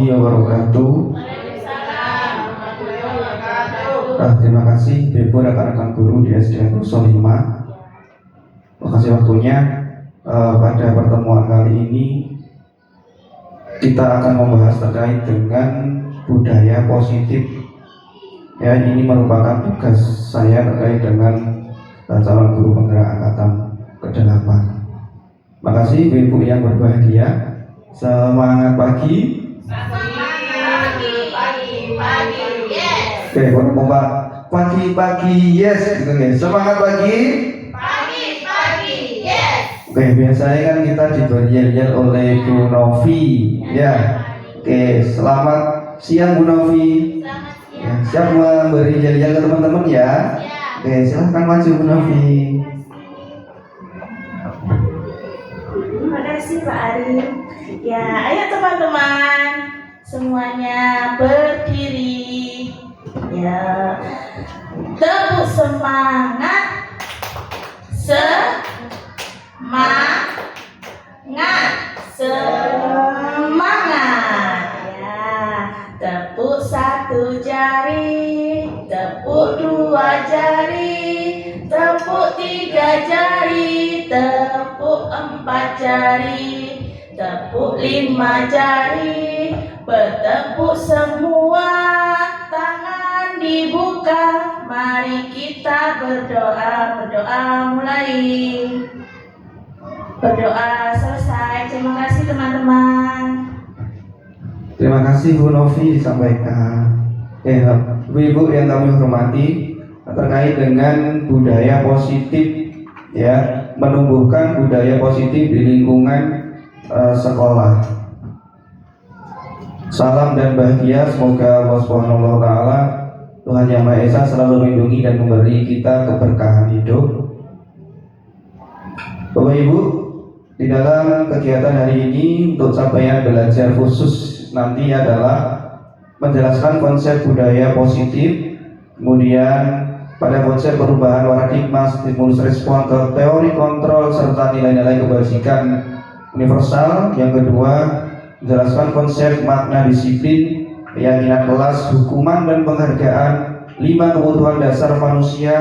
warahmatullahi wabarakatuh. Terima kasih Ibu rekan-rekan guru di SDN Russo 5. Terima kasih waktunya. Pada pertemuan kali ini kita akan membahas terkait dengan budaya positif. Ya, ini merupakan tugas saya terkait dengan calon guru penggerak angkatan ke-8. Terima kasih Ibu yang berbahagia. Semangat pagi. Pagi, yes. Oke, kompak. Pagi, yes. Gitu, guys. Semangat pagi. Pagi, yes. Oke, biasanya kan kita diberi yel-yel oleh Bu Novi. Ya. Oke, selamat siang Bu Novi. Selamat Ya, siang. siap memberi yel-yel ke teman-teman ya. Oke, silahkan maju Bu Novi. Terima kasih Pak Ari. Ya, ayo teman-teman, semuanya berdiri. Ya, tepuk semangat. Semangat. Ya, tepuk satu jari, tepuk dua jari, tepuk tiga jari, tepuk empat jari, tepuk lima jari, bertepuk semua, tangan dibuka, mari kita berdoa mulai. Berdoa selesai. Terima kasih teman-teman. Terima kasih Bu Novi disampaikan. Ibu-ibu yang kami hormati, terkait dengan budaya positif, ya, menumbuhkan budaya positif di lingkungan sekolah. Salam dan bahagia, semoga Allah Subhanahu wa Ta'ala, Tuhan Yang Maha Esa, selalu melindungi dan memberi kita keberkahan hidup. Bapak Ibu, di dalam kegiatan hari ini untuk capaian belajar khusus nanti adalah menjelaskan konsep budaya positif, kemudian pada konsep perubahan paradigma, stimulus respon ke teori kontrol serta nilai-nilai kebajikan universal. Yang kedua, menjelaskan konsep makna disiplin, keyakinan kelas, hukuman dan penghargaan, 5 kebutuhan dasar manusia,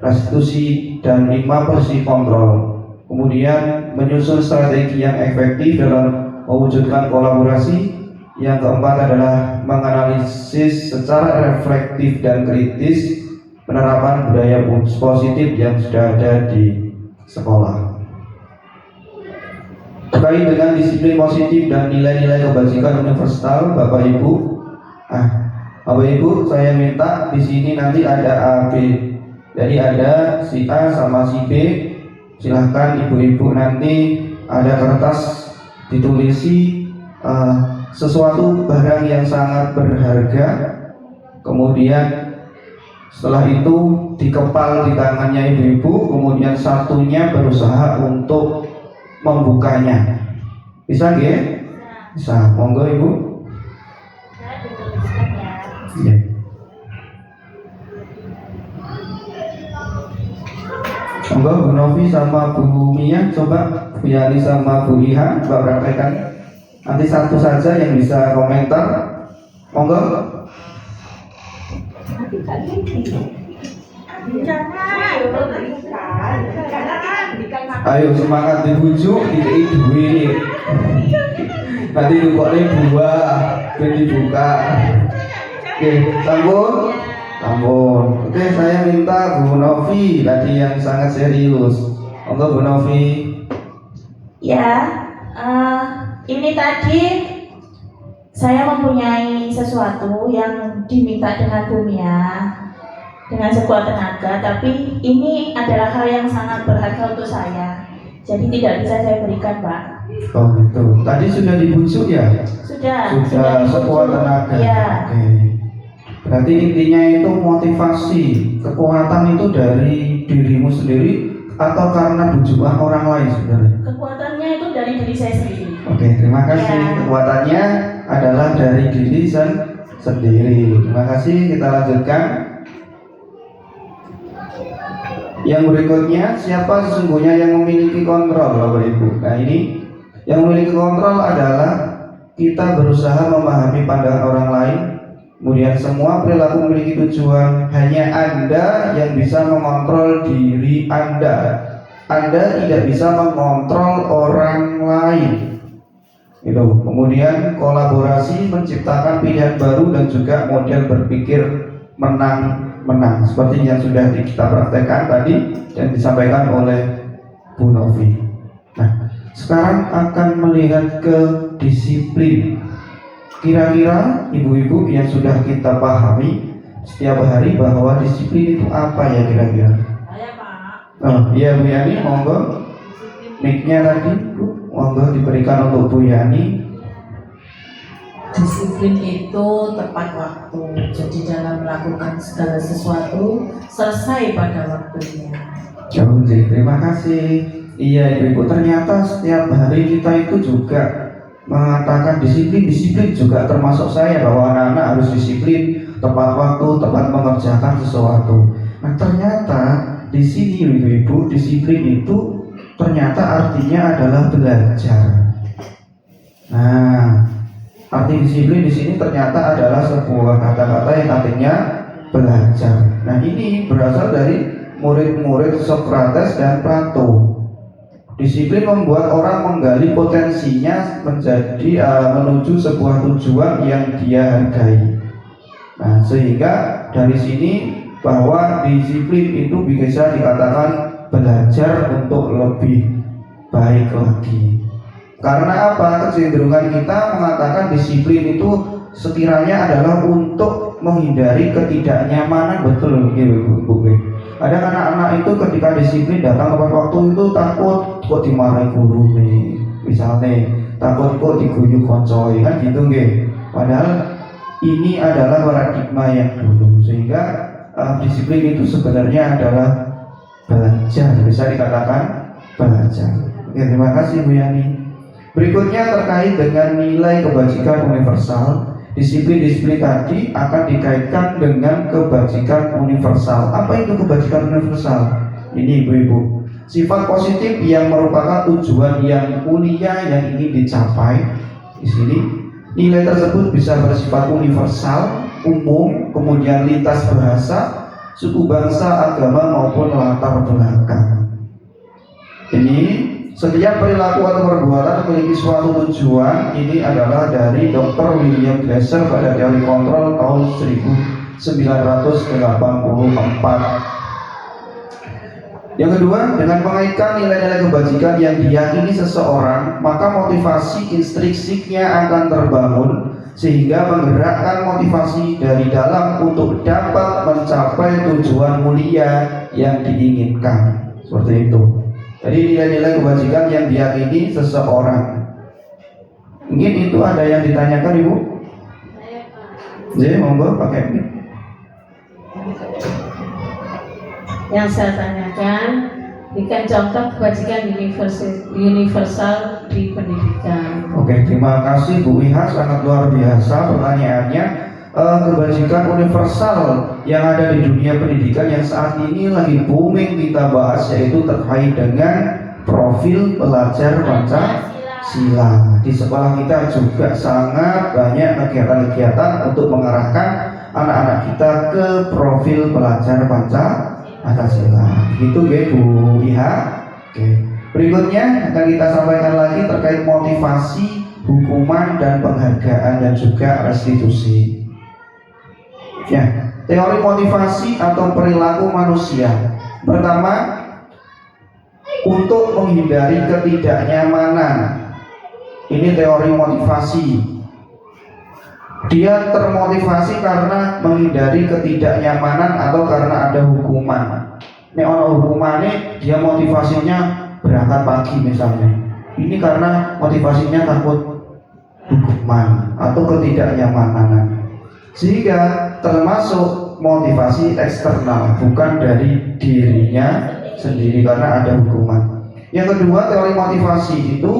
restitusi, dan 5 bersih kontrol. Kemudian menyusun strategi yang efektif dalam mewujudkan kolaborasi. Yang keempat adalah menganalisis secara reflektif dan kritis penerapan budaya positif yang sudah ada di sekolah. Terkait dengan disiplin positif dan nilai-nilai kebajikan universal, Bapak Ibu, saya minta di sini nanti ada A, B. Jadi ada si A sama si B. Silahkan ibu-ibu nanti ada kertas ditulisi sesuatu barang yang sangat berharga, kemudian setelah itu dikepal di tangannya ibu-ibu, kemudian satunya berusaha untuk membukanya. Bisa nggih? Bisa. Monggo Ibu. Ya. Monggo Bu Novi sama Bu Mia, coba Bu Yani sama Bu Iha coba praktekkan. Nanti satu saja yang bisa komentar. Monggo. Ayo semangat dibujuk, dikei duit. Nanti dukoknya buah, dan dibuka. Oke, Sampun. Oke, saya minta Bu Novi tadi yang sangat serius. Monggo Bu Novi. Ya, ini tadi saya mempunyai sesuatu yang diminta dengan dunia, dengan sekuat tenaga, tapi ini adalah hal yang sangat berharga untuk saya. Jadi tidak bisa saya berikan, Pak. Oh gitu. Tadi sudah dibujuk ya? Sudah sekuat tenaga. Ya. Oke. Berarti intinya itu motivasi, kekuatan itu dari dirimu sendiri atau karena bujukan orang lain sebenarnya? Kekuatannya itu dari diri saya sendiri. Oke, terima kasih. Ya. Kekuatannya adalah dari diri sendiri. Terima kasih. Kita lanjutkan. Yang berikutnya, siapa sesungguhnya yang memiliki kontrol, Bapak Ibu? Nah ini, yang memiliki kontrol adalah kita berusaha memahami pandangan orang lain, kemudian semua perilaku memiliki tujuan. Hanya Anda yang bisa mengontrol diri Anda. Anda tidak bisa mengontrol orang lain. Itu. Kemudian kolaborasi menciptakan pilihan baru dan juga model berpikir menang-menang, seperti yang sudah kita praktekkan tadi dan disampaikan oleh Bu Novi. Nah, sekarang akan melihat ke disiplin. Kira-kira ibu-ibu yang sudah kita pahami setiap hari bahwa disiplin itu apa ya kira-kira? Saya Pak. Oh iya Bu Yani, monggo. Mic-nya tadi Bu, monggo diberikan untuk Bu Yani. Disiplin itu tepat waktu. Jadi dalam melakukan segala sesuatu selesai pada waktunya. Jauh, terima kasih. Iya ibu-ibu, ternyata setiap hari kita itu juga mengatakan disiplin juga termasuk saya, bahwa anak-anak harus disiplin, tepat waktu, tepat mengerjakan sesuatu. Nah ternyata di sini ibu-ibu, disiplin itu ternyata artinya adalah belajar. Nah, arti disiplin di sini ternyata adalah sebuah kata-kata yang artinya belajar. Nah ini berasal dari murid-murid Socrates dan Plato. Disiplin membuat orang menggali potensinya menjadi menuju sebuah tujuan yang dia hargai. Nah, sehingga dari sini bahwa disiplin itu bisa dikatakan belajar untuk lebih baik lagi. Karena apa? Kecenderungan kita mengatakan disiplin itu sekiranya adalah untuk menghindari ketidaknyamanan, betul gitu Bu. Ada anak-anak itu ketika disiplin datang tepat waktu itu takut kok dimarahi guru nih, misalnya takut kok diguyu koncoy kan gitu nggih. Padahal ini adalah paradigma yang dulu, sehingga disiplin itu sebenarnya adalah belajar, bisa dikatakan belajar. Oke, terima kasih Bu Yani. Berikutnya terkait dengan nilai kebajikan universal. Disiplin-disiplin tadi akan dikaitkan dengan kebajikan universal. Apa itu kebajikan universal? Ini ibu-ibu, sifat positif yang merupakan tujuan yang mulia yang ingin dicapai. Di sini nilai tersebut bisa bersifat universal, umum, kemudian lintas bahasa, suku bangsa, agama maupun latar belakang. Ini setiap perilaku atau perbuatan memiliki suatu tujuan. Ini adalah dari Dr. William Glasser pada teori kontrol tahun 1984. Yang kedua, dengan mengaitkan nilai-nilai kebajikan yang diyakini seseorang, maka motivasi intrinstiknya akan terbangun, sehingga menggerakkan motivasi dari dalam untuk dapat mencapai tujuan mulia yang diinginkan. Seperti itu. Jadi nilai-nilai kebajikan yang diyakini seseorang. Mungkin itu ada yang ditanyakan Ibu? Jadi monggo pakai mic. Yang saya tanyakan, berikan contoh kebajikan universal di pendidikan. Oke, terima kasih Bu Iha, sangat luar biasa pertanyaannya. Kebajikan universal yang ada di dunia pendidikan yang saat ini lagi booming kita bahas, yaitu terkait dengan profil pelajar Pancasila. Di sekolah kita juga sangat banyak kegiatan-kegiatan untuk mengarahkan anak-anak kita ke profil pelajar Pancasila. Gitu ya Bu Iha. Oke. Berikutnya akan kita sampaikan lagi terkait motivasi, hukuman dan penghargaan dan juga restitusi. Ya, teori motivasi atau perilaku manusia. Pertama, untuk menghindari ketidaknyamanan. Ini teori motivasi. Dia termotivasi karena menghindari ketidaknyamanan atau karena ada hukuman. Nek ono hukumannya, dia motivasinya berangkat pagi misalnya. Ini karena motivasinya takut hukuman atau ketidaknyamanan. Sehingga termasuk motivasi eksternal, bukan dari dirinya sendiri karena ada hukuman. Yang kedua, teori motivasi itu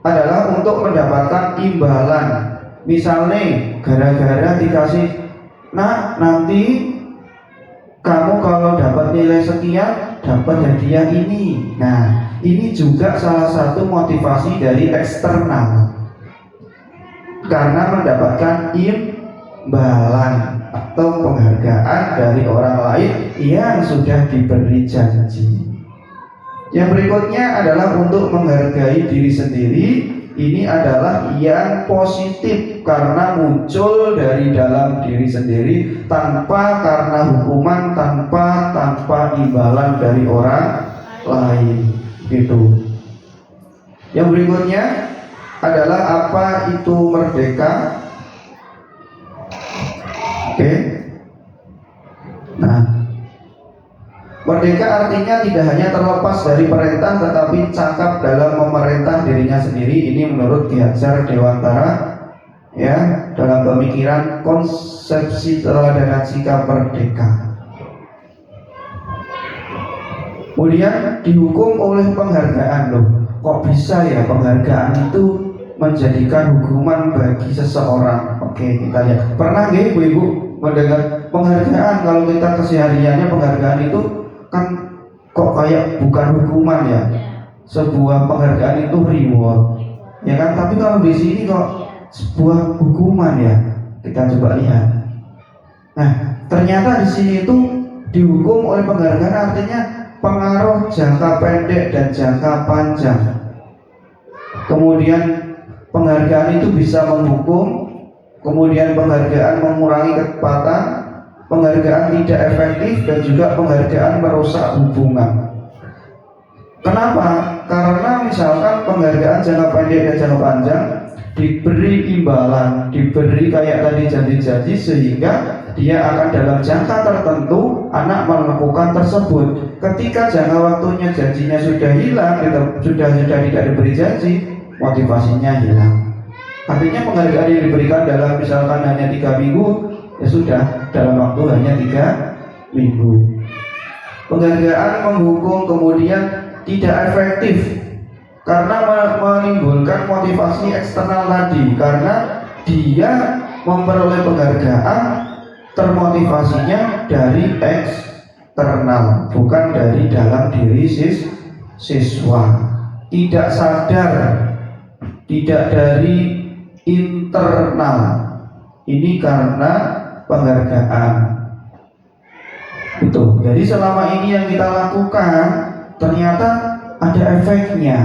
adalah untuk mendapatkan imbalan. Misalnya gara-gara dikasih, nah nanti kamu kalau dapat nilai sekian dapat hadiah ini. Nah ini juga salah satu motivasi dari eksternal. karena mendapatkan imbalan atau penghargaan dari orang lain yang sudah diberi janji. Yang berikutnya adalah untuk menghargai diri sendiri. Ini adalah yang positif karena muncul dari dalam diri sendiri, tanpa karena hukuman, tanpa imbalan dari orang lain gitu. Yang berikutnya adalah apa itu merdeka. Oke. Nah, merdeka artinya tidak hanya terlepas dari perintah, tetapi cakap dalam memerintah dirinya sendiri. Ini menurut Ki Hajar Dewantara, ya, dalam pemikiran konsepsi teladan sikap merdeka. Kemudian dihukum oleh penghargaan. Loh, kok bisa ya penghargaan itu menjadikan hukuman bagi seseorang? Oke, kita lihat. Pernah nggak ibu-ibu mendengar penghargaan? Kalau kita kesehariannya penghargaan itu kan kok kayak bukan hukuman ya, sebuah penghargaan itu reward, ya kan? Tapi kalau di sini kok sebuah hukuman ya. Kita coba lihat. Nah, ternyata di sini itu dihukum oleh penghargaan artinya pengaruh jangka pendek dan jangka panjang. Kemudian penghargaan itu bisa menghukum, kemudian penghargaan mengurangi kecepatan, penghargaan tidak efektif, dan juga penghargaan merusak hubungan. Kenapa? Karena misalkan penghargaan jangka pendek dan jangka panjang diberi imbalan, diberi kayak tadi janji-janji, sehingga dia akan dalam jangka tertentu anak melakukan tersebut. Ketika jangka waktunya janjinya sudah hilang, sudah tidak diberi janji, motivasinya hilang. Artinya penghargaan yang diberikan dalam misalkan hanya 3 minggu, ya sudah dalam waktu hanya 3 minggu. Penghargaan menghukum kemudian tidak efektif karena menimbulkan motivasi eksternal tadi. Karena dia memperoleh penghargaan, termotivasinya dari eksternal, bukan dari dalam diri siswa. Tidak sadar, tidak dari internal. Ini karena penghargaan. Itu. Jadi selama ini yang kita lakukan ternyata ada efeknya.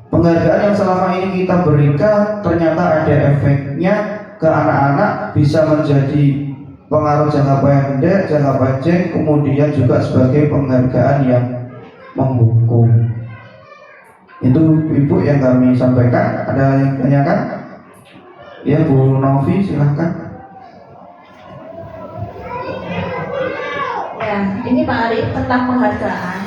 Penghargaan yang selama ini kita berikan ternyata ada efeknya ke anak-anak, bisa menjadi pengaruh jangka pendek, jangka panjang, kemudian juga sebagai penghargaan yang menghukum. Itu ibu yang kami sampaikan. Ada yang tanyakan? Ya, Bu Novi, silahkan. Ya, ini Pak Arif tentang penghargaan.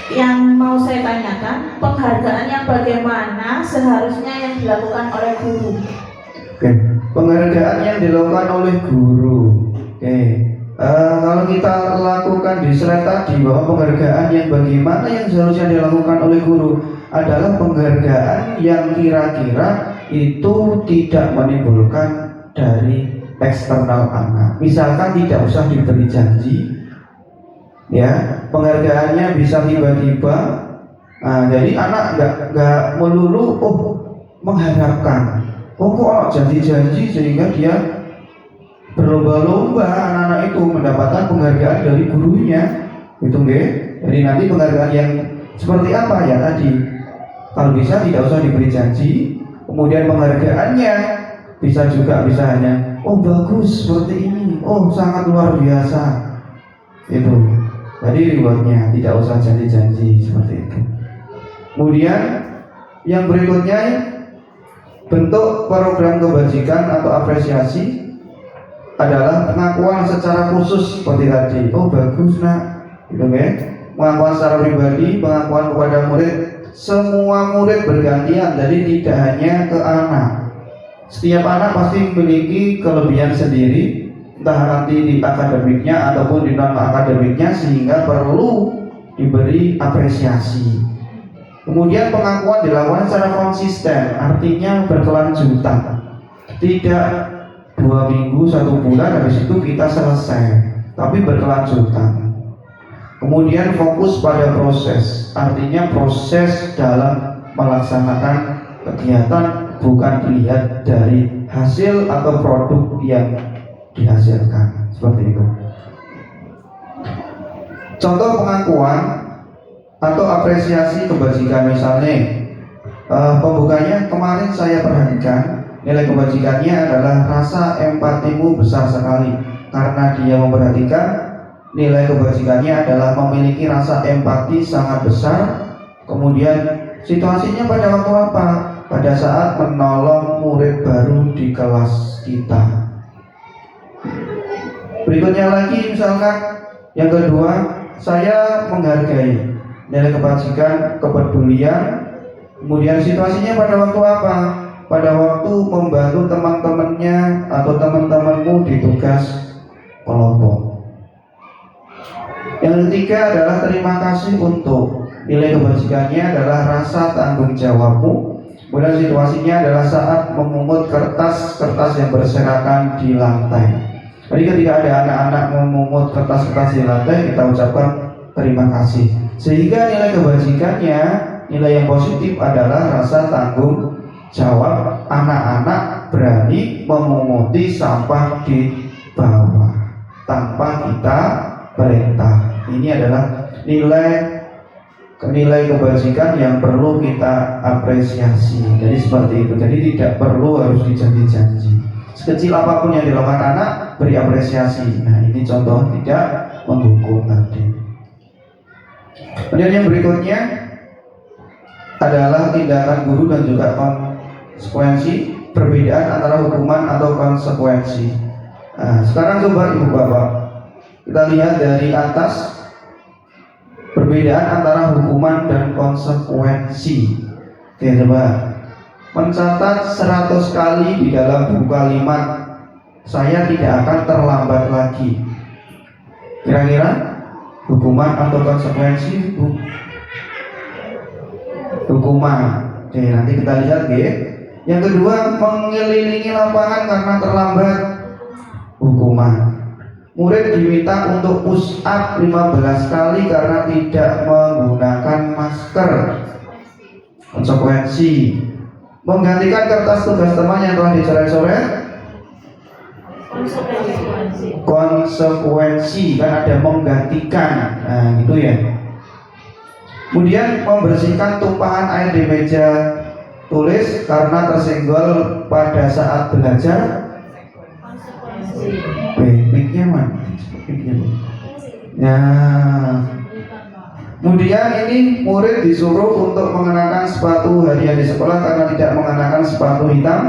Yang mau saya tanyakan, penghargaan yang bagaimana seharusnya yang dilakukan oleh guru? Oke, penghargaan yang dilakukan oleh guru. Oke, kalau kita lakukan di slide tadi bahwa penghargaan yang bagaimana yang seharusnya dilakukan oleh guru adalah penghargaan yang kira-kira itu tidak menimbulkan dari eksternal anak. Misalkan tidak usah diberi janji, ya, penghargaannya bisa tiba-tiba. Nah, jadi anak nggak melulu mengharapkan, kok janji-janji sehingga dia berlomba-lomba anak-anak itu mendapatkan penghargaan dari gurunya, gitu nggih. Jadi nanti penghargaan yang seperti apa ya tadi? Kalau bisa tidak usah diberi janji, kemudian penghargaannya bisa hanya bagus seperti ini, sangat luar biasa, itu. Jadi rewardnya tidak usah janji-janji seperti itu. Kemudian yang berikutnya, bentuk program kebajikan atau apresiasi adalah pengakuan secara khusus seperti tadi. Bagus nak, gitu kan? Pengakuan secara pribadi, pengakuan kepada murid. Semua murid bergantian, jadi tidak hanya ke anak. Setiap anak pasti memiliki kelebihan sendiri, entah nanti di akademiknya ataupun di non akademiknya, sehingga perlu diberi apresiasi. Kemudian pengakuan dilakukan secara konsisten, artinya berkelanjutan. Tidak 2 minggu, 1 bulan habis itu kita selesai, tapi berkelanjutan. Kemudian fokus pada proses, artinya proses dalam melaksanakan kegiatan bukan dilihat dari hasil atau produk yang dihasilkan, seperti itu. Contoh pengakuan atau apresiasi kebajikan, misalnya pembukanya kemarin saya perhatikan nilai kebajikannya adalah rasa empatimu besar sekali, karena dia memperhatikan nilai kebajikannya adalah memiliki rasa empati sangat besar. Kemudian situasinya pada waktu apa? Pada saat menolong murid baru di kelas kita. Berikutnya lagi, misalkan yang kedua, saya menghargai nilai kebajikan, kepedulian. Kemudian situasinya pada waktu apa? Pada waktu membantu teman-temannya atau teman-temanmu di tugas kelompok. Yang ketiga adalah terima kasih untuk nilai kebajikannya adalah rasa tanggung jawabmu. Kemudian situasinya adalah saat memungut kertas-kertas yang berserakan di lantai. Jadi ketika ada anak-anak memungut kertas-kertas di lantai, kita ucapkan terima kasih. Sehingga nilai kebajikannya, nilai yang positif adalah rasa tanggung jawab. Anak-anak berani memunguti sampah di bawah tanpa kita perintah. Ini adalah nilai kebajikan yang perlu kita apresiasi. Jadi seperti itu. Jadi tidak perlu harus dijanji-janji. Sekecil apapun yang dilakukan anak, beri apresiasi. Nah, ini contoh tidak menghukum tadi. Kemudian yang berikutnya adalah tindakan guru dan juga konsekuensi, perbedaan antara hukuman atau konsekuensi. Nah, sekarang coba ibu bapak kita lihat dari atas perbedaan antara hukuman dan konsekuensi. Oke, coba mencatat 100 kali di dalam buku kalimat saya tidak akan terlambat lagi. Kira-kira hukuman atau konsekuensi? Hukuman. Oke, nanti kita lihat ya. Yang kedua, mengelilingi lapangan karena terlambat. Hukuman. Murid diminta untuk push up 15 kali karena tidak menggunakan masker. Konsekuensi. Menggantikan kertas tugas teman yang telah dicoret-coret. Konsekuensi, kan ada menggantikan. Nah, gitu ya. Kemudian membersihkan tumpahan air di meja tulis karena tersenggol pada saat belajar. Mic-nya mana? Nah, kemudian ini murid disuruh untuk mengenakan sepatu harian di sekolah karena tidak mengenakan sepatu hitam.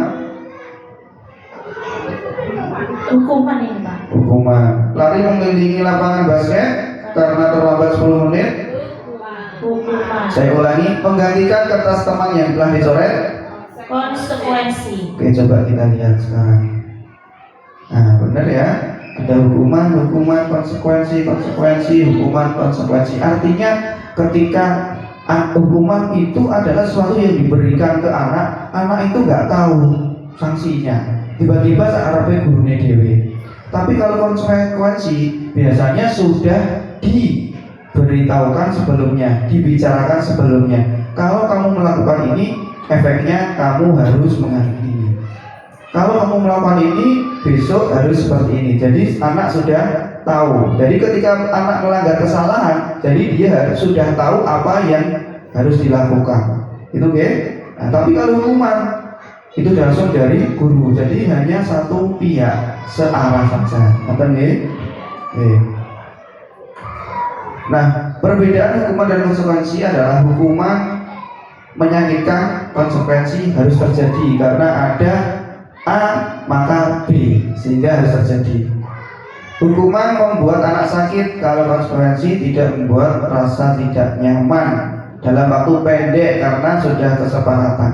Hukuman ini Pak. Hukuman. Lari mengelilingi lapangan basket karena terlambat 10 menit. Hukuman. Saya ulangi, menggantikan kertas teman yang telah dicoret. Konsekuensi. Oke, coba kita lihat sekarang. Nah, benar ya. Ada hukuman, konsekuensi, hukuman, konsekuensi. Artinya ketika hukuman itu adalah sesuatu yang diberikan ke anak itu nggak tahu sanksinya. Tiba-tiba sakarepé gurune dhewe. Tapi kalau konsekuensi biasanya sudah diberitahukan sebelumnya, dibicarakan sebelumnya. Kalau kamu melakukan ini, efeknya kamu harus mengakhiri. Kalau kamu melakukan ini, besok harus seperti ini. Jadi anak sudah tahu. Jadi ketika anak melanggar kesalahan, jadi dia sudah tahu apa yang harus dilakukan. Itu oke? Nah, tapi kalau hukuman itu langsung dari guru. Jadi hanya satu pihak, searah saja. Ngerti nggih? Oke. Nah, perbedaan hukuman dan konsekuensi adalah hukuman menyakitkan, konsekuensi harus terjadi karena ada A maka B sehingga harus terjadi. Hukuman membuat anak sakit, kalau konsekuensi tidak membuat rasa tidak nyaman dalam waktu pendek karena sudah kesepakatan.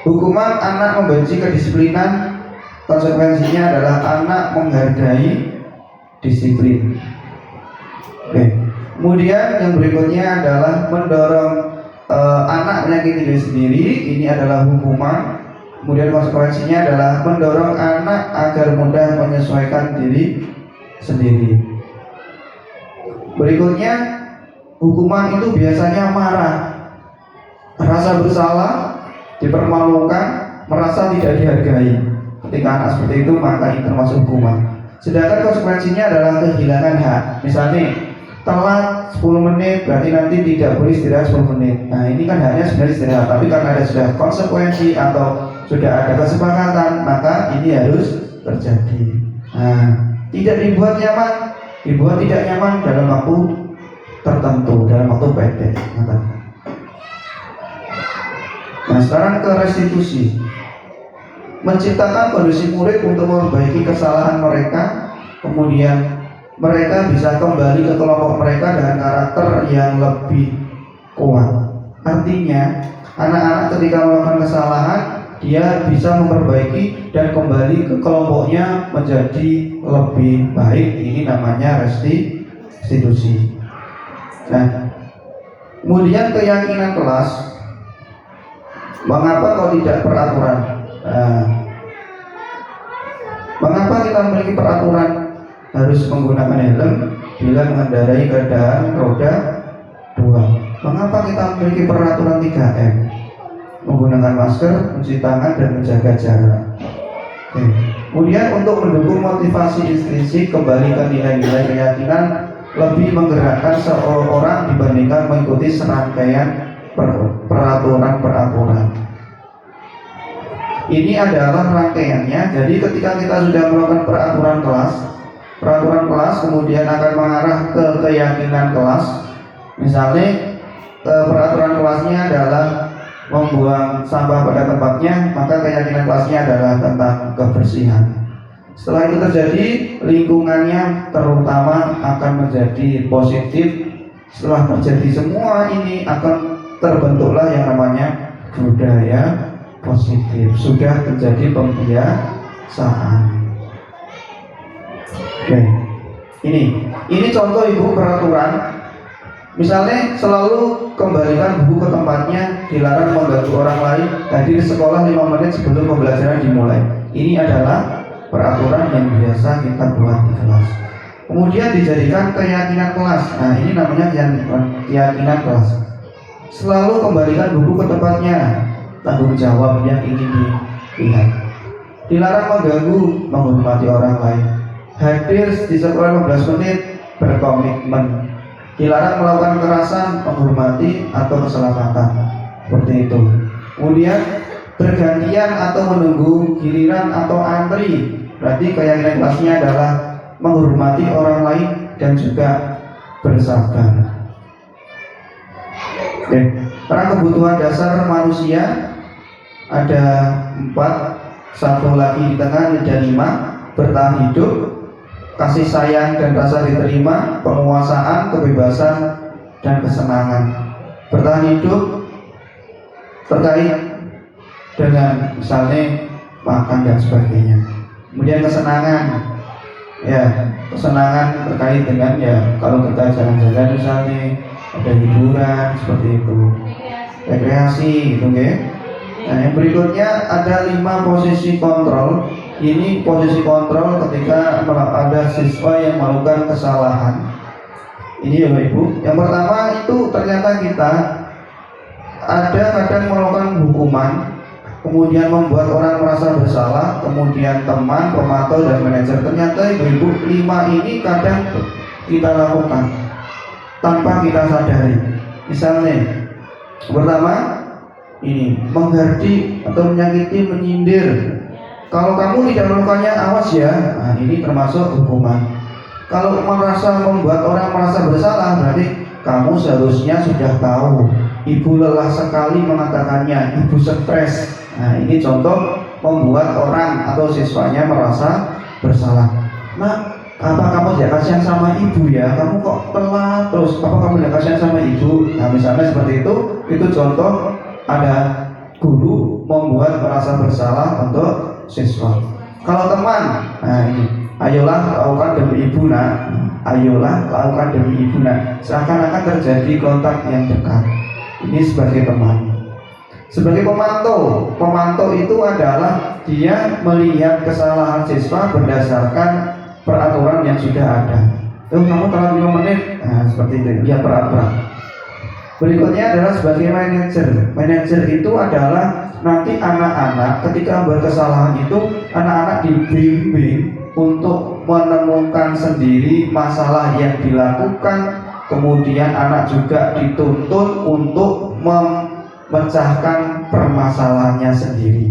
Hukuman anak membenci kedisiplinan, konsekuensinya adalah anak menghargai disiplin. Oke. Kemudian yang berikutnya adalah mendorong anak menyakiti diri sendiri, ini adalah hukuman. Kemudian konsekuensinya adalah mendorong anak agar mudah menyesuaikan diri sendiri. Berikutnya, hukuman itu biasanya marah, rasa bersalah, dipermalukan, merasa tidak dihargai. Ketika anak seperti itu, maka ini termasuk hukuman. Sedangkan konsekuensinya adalah kehilangan hak. Misalnya telat 10 menit berarti nanti tidak boleh istirahat 10 menit. Nah ini kan haknya sebenarnya istirahat, tapi karena ada sudah konsekuensi atau sudah ada kesepakatan, maka ini harus terjadi. Nah, tidak dibuat nyaman, dibuat tidak nyaman dalam waktu tertentu, dalam waktu pendek. Nah sekarang ke restitusi. Menciptakan kondisi murid untuk memperbaiki kesalahan mereka, kemudian mereka bisa kembali ke kelompok mereka dengan karakter yang lebih kuat. Artinya, anak-anak ketika melakukan kesalahan, dia bisa memperbaiki dan kembali ke kelompoknya menjadi lebih baik. Ini namanya restitusi. Nah, kemudian keyakinan kelas. Mengapa kau tidak peraturan? Mengapa kita memiliki peraturan harus menggunakan helm bila mengendarai kendaraan roda 2? Mengapa kita memiliki peraturan 3M? Menggunakan masker, mencuci tangan, dan menjaga jarak. Kemudian untuk mendukung motivasi intrinsik, kembali ke nilai-nilai keyakinan, lebih menggerakkan seorang dibandingkan mengikuti serangkaian peraturan-peraturan. Ini adalah rangkaiannya. Jadi ketika kita sudah melakukan peraturan kelas kemudian akan mengarah ke keyakinan kelas. Misalnya peraturan kelasnya adalah membuang sampah pada tempatnya, maka keyakinan kelasnya adalah tentang kebersihan. Setelah itu terjadi, lingkungannya terutama akan menjadi positif. Setelah terjadi semua ini, akan terbentuklah yang namanya budaya positif. Sudah terjadi pembiasaan. Oke. Ini contoh ibu peraturan. Misalnya selalu kembalikan buku ke tempatnya, dilarang mengganggu orang lain, hadir sekolah 5 menit sebelum pembelajaran dimulai. Ini adalah peraturan yang biasa kita buat di kelas. Kemudian dijadikan keyakinan kelas. Nah ini namanya keyakinan kelas. Selalu kembalikan buku ke tempatnya, tanggung jawab yang ingin dilihat. Dilarang mengganggu, menghormati orang lain. Hadir di sekolah 15 menit, berkomitmen. Dilarang melakukan kekerasan, menghormati atau keselamatan. Seperti itu. Kemudian bergantian atau menunggu giliran atau antri. Berarti keyakinan kelasnya adalah menghormati orang lain dan juga bersabar. Oke. Karena kebutuhan dasar manusia ada 4, satu lagi di tengah ada 5, bertahan hidup, kasih sayang dan rasa diterima, penguasaan, kebebasan, dan kesenangan. Bertahan hidup terkait dengan misalnya makan dan sebagainya. Kemudian kesenangan, ya kesenangan terkait dengan ya kalau kita jalan-jalan misalnya ada hiburan seperti itu, rekreasi gitu ya. Nah yang berikutnya ada 5 posisi kontrol. Ini posisi kontrol ketika ada siswa yang melakukan kesalahan. Ini ya Bapak Ibu. Yang pertama itu ternyata kita ada kadang melakukan hukuman, kemudian membuat orang merasa bersalah, kemudian teman, pemantau, dan manajer. Ternyata Ibu 5 ini kadang kita lakukan tanpa kita sadari. Misalnya pertama ini menghardik atau menyakiti, menyindir. Kalau kamu tidak melakukannya, awas ya. Nah, ini termasuk hukuman. Kalau membuat orang merasa bersalah, berarti kamu seharusnya sudah tahu. Ibu lelah sekali mengatakannya, ibu stres. Nah, ini contoh membuat orang atau siswanya merasa bersalah. Nah, apa kamu tidak kasihan sama ibu ya? Kamu kok telat terus? Apa kamu tidak kasihan sama ibu? Nah, misalnya seperti itu contoh ada guru membuat merasa bersalah untuk siswa. Kalau teman, nah ini, ayolah lakukan demi ibu nak, ayolah lakukan demi ibu nak. Seakan-akan terjadi kontak yang dekat. Ini sebagai teman. Sebagai pemantau itu adalah dia melihat kesalahan siswa berdasarkan peraturan yang sudah ada. Kamu telat 5 menit, nah seperti itu, dia peraturan. Berikutnya adalah sebagai manajer. Manajer itu adalah nanti anak-anak ketika berkesalahan itu anak-anak dibimbing untuk menemukan sendiri masalah yang dilakukan, kemudian anak juga dituntun untuk memecahkan permasalahannya sendiri.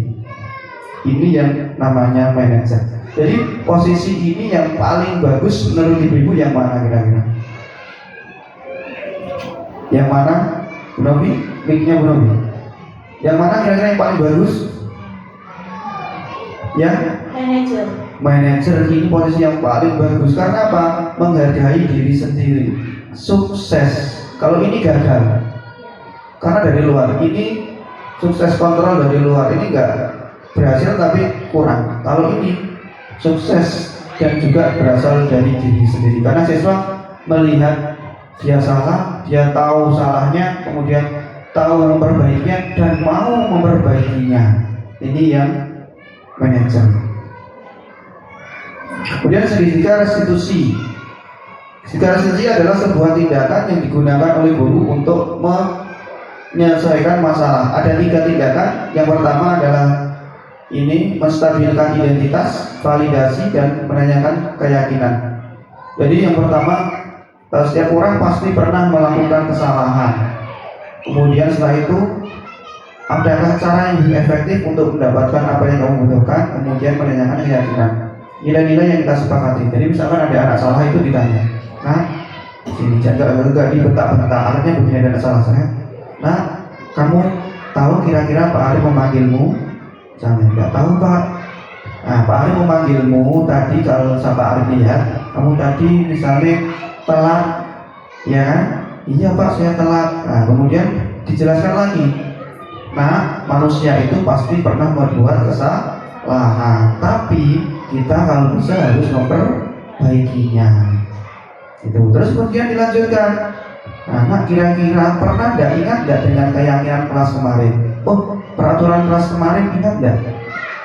Ini yang namanya manajer. Jadi posisi ini yang paling bagus menurut ibu-ibu yang mana kira-kira? Yang mana? Bu Novi? Mic-nya Bu Novi. Yang mana kira-kira yang paling bagus? Ya? Manajer. Manajer ini posisi yang paling bagus. Karena apa? Menghargai diri sendiri. Sukses. Kalau ini gagal, karena dari luar. Ini sukses kontrol dari luar. Ini enggak berhasil tapi kurang. Kalau ini sukses dan juga berasal dari diri sendiri. Karena siswa melihat dia salah, dia tahu salahnya, kemudian tahu memperbaikinya dan mau memperbaikinya. Ini yang manajer. Kemudian segitiga restitusi. Segitiga restitusi adalah sebuah tindakan yang digunakan oleh guru untuk menyelesaikan masalah. Ada 3 tindakan. Yang pertama adalah ini menstabilkan identitas, validasi, dan menanyakan keyakinan. Jadi yang pertama, setiap orang pasti pernah melakukan kesalahan. Kemudian setelah itu, adakah cara yang lebih efektif untuk mendapatkan apa yang kamu butuhkan? Kemudian menanyakan keyakinan, nilai-nilai yang kita sepakati. Jadi misalkan ada anak salah itu ditanya, nah sini jaga enggak dibentak-bentak, anaknya begini ada anak salah saya. Nah, kamu tahu kira-kira Pak Arif memanggilmu? Jangan, enggak tahu Pak. Nah, Pak Arif memanggilmu tadi, kalau Pak Arif lihat kamu tadi misalnya telat, ya kan? Iya Pak, saya telat. Nah, kemudian dijelaskan lagi. Nah, manusia itu pasti pernah membuat kesalahan, tapi kita kalau bisa harus memperbaikinya. Itu. Terus kemudian dilanjutkan. Nah, kira-kira pernah enggak ingat enggak dengan keyakinan kelas kemarin? Oh, peraturan kelas kemarin ingat enggak?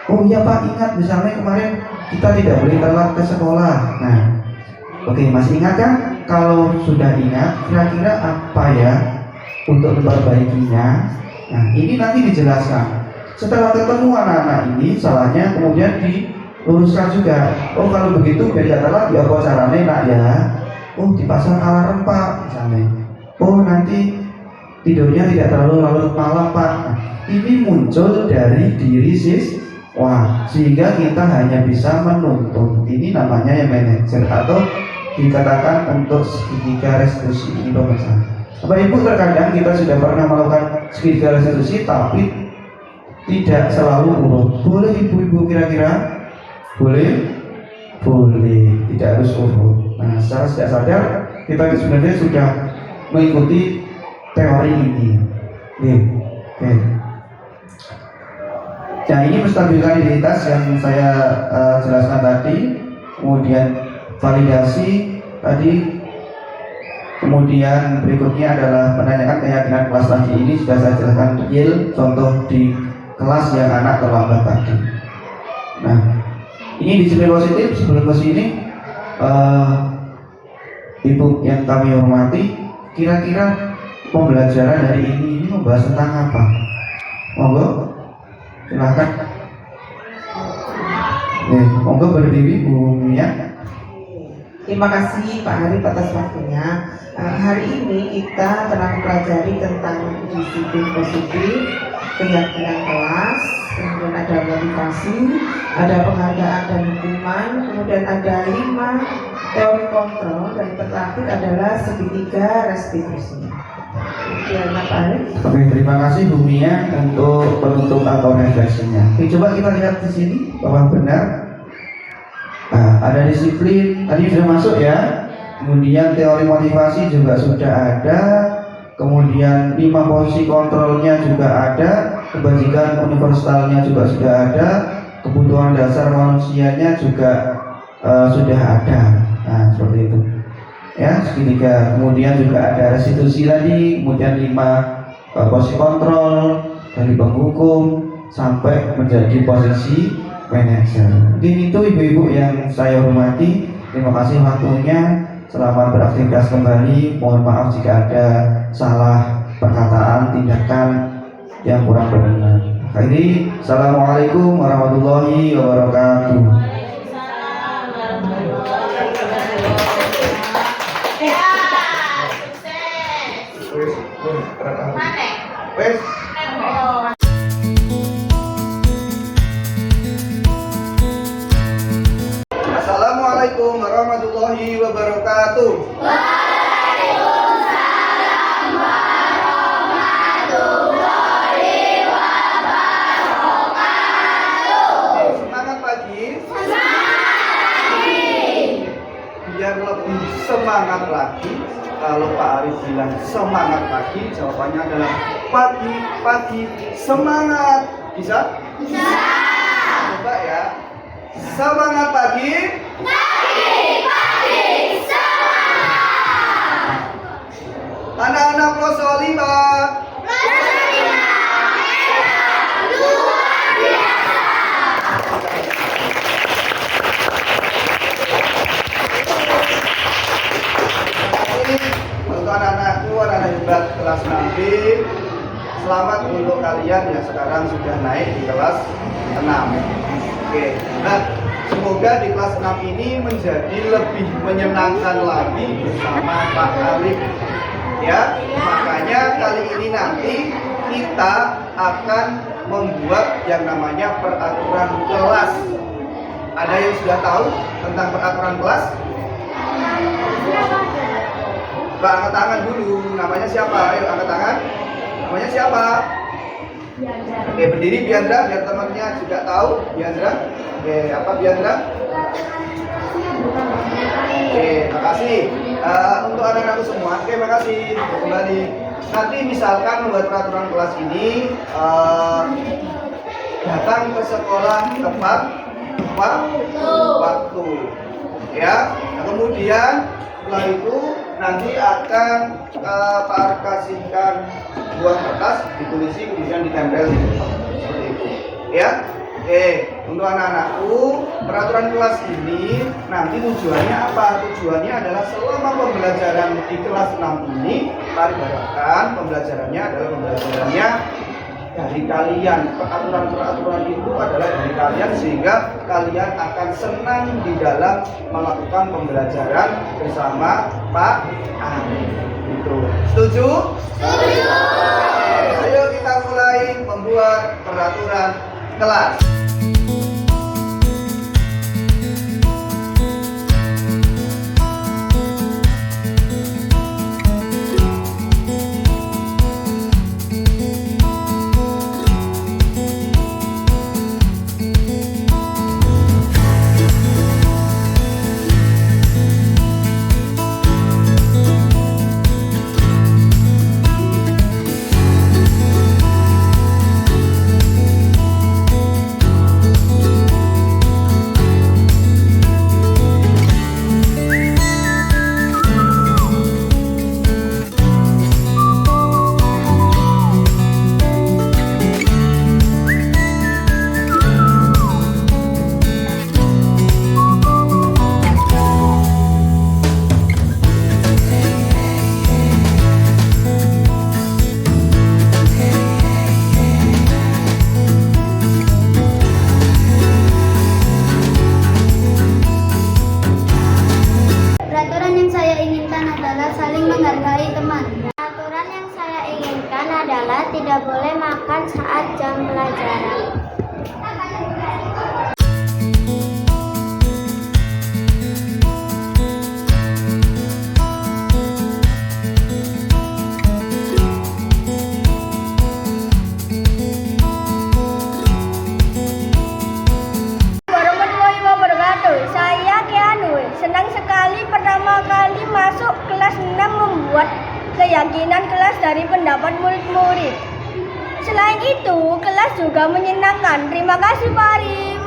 Oh iya Pak, ingat. Misalnya kemarin kita tidak boleh telat ke sekolah. Nah, oke, masih ingat kan? Kalau sudah ingat, kira-kira apa ya untuk memperbaikinya? Nah, ini nanti dijelaskan. Setelah ketemu anak-anak ini salahnya, kemudian diluruskan juga. Oh, kalau begitu biar tidak telat, ya apa caranya nak ya? Oh, dipasang alarm Pak, misalnya. Oh, nanti tidurnya tidak terlalu larut malam Pak. Nah, ini muncul dari diri siswa, sehingga kita hanya bisa menuntun. Ini namanya yang manajer, atau dikatakan untuk segitiga restitusi. Ini pemirsa. Bapak Ibu, terkadang kita sudah pernah melakukan segitiga restitusi, tapi tidak selalu urut. Boleh ibu-ibu kira-kira? Boleh? Boleh, tidak harus urut. Nah, secara tidak sadar kita sebenarnya sudah mengikuti teori ini. Oke. Nah, ini menstabilkan identitas yang saya jelaskan tadi. Kemudian validasi tadi. Kemudian berikutnya adalah menanyakan keyakinan kelas tadi. Ini sudah saya jelaskan real, contoh di kelas yang anak terlambat tadi. Nah, ini disiplin positif. Sebelum ke sini, Ibu yang kami hormati, kira-kira pembelajaran hari ini membahas tentang apa? Monggo, silakan. Monggo berdiri Bu Mia. Terima kasih Pak Arif atas waktunya. Hari ini kita telah mempelajari tentang disiplin positif, keyakinan kelas, kemudian ada motivasi, ada penghargaan dan hukuman, kemudian ada 5 teori kontrol, dan terakhir adalah segitiga restitusi. Demikian Pak Arif. Oke, terima kasih Bu Mia untuk penutup atau refleksinya. Oke, coba kita lihat di sini bahwa benar. Nah, ada disiplin, tadi sudah masuk ya. Kemudian teori motivasi juga sudah ada. Kemudian 5 posisi kontrolnya juga ada. Kebajikan universalnya juga sudah ada. Kebutuhan dasar manusianya juga sudah ada. Nah, seperti itu. Ya, segitiga. Kemudian juga ada restitusi tadi. Kemudian 5 posisi kontrol dari penghukum sampai menjadi posisi manajer. Mungkin itu ibu-ibu yang saya hormati. Terima kasih waktunya. Selamat beraktivitas kembali. Mohon maaf jika ada salah perkataan, tindakan yang kurang berkenan. Akhiri, assalamualaikum warahmatullahi wabarakatuh. Ya, sukses. Mana? Wes. Assalamualaikum warahmatullahi wabarakatuh. Semangat pagi. Biar lebih semangat lagi, kalau Pak Arif bilang semangat pagi, jawabannya adalah pagi semangat. Bisa? Bisa. Coba ya. Semangat pagi. Anak-anak Ploso 5. Untuk anak-anakku, anak hebat kelas 6B, selamat untuk kalian yang sekarang sudah naik di kelas 6. Oke, nah semoga di kelas 6 ini menjadi lebih menyenangkan lagi bersama Pak Arif. Ya, makanya kali ini nanti kita akan membuat yang namanya peraturan kelas. Ada yang sudah tahu tentang peraturan kelas? Mbak, angkat tangan dulu. Namanya siapa? Ayo angkat tangan. Namanya siapa? Oke, berdiri Biandra, biar temannya juga tahu. Biandra. Oke, apa Biandra? Oke, makasih. Untuk anak-anakku semua, oke, makasih. Kembali. Nanti misalkan membuat peraturan kelas ini, datang ke sekolah tepat waktu. Ya. Nah, kemudian setelah itu nanti akan Pak Arif kasihkan buah kertas, ditulisi kemudian ditempel seperti itu. Ya. Oke, untuk anak-anakku, peraturan kelas ini nanti tujuannya apa? Tujuannya adalah selama pembelajaran di kelas 6 ini, Pak Arif harapkan pembelajarannya adalah pembelajarannya dari kalian. Peraturan-peraturan itu adalah dari kalian, sehingga kalian akan senang di dalam melakukan pembelajaran bersama Pak Arif. Itu. Setuju? Setuju. Ayo kita mulai membuat peraturan kelas. Peraturan yang saya inginkan adalah saling menghargai teman. Peraturan yang saya inginkan adalah tidak boleh makan saat jam pelajaran. Warahmatullahi wabarakatuh. Saya Keanu. Senang sekali pertama kali masuk kelas 6 membuat keyakinan kelas dari pendapat murid-murid. Selain itu, kelas juga menyenangkan. Terima kasih Pak Arif.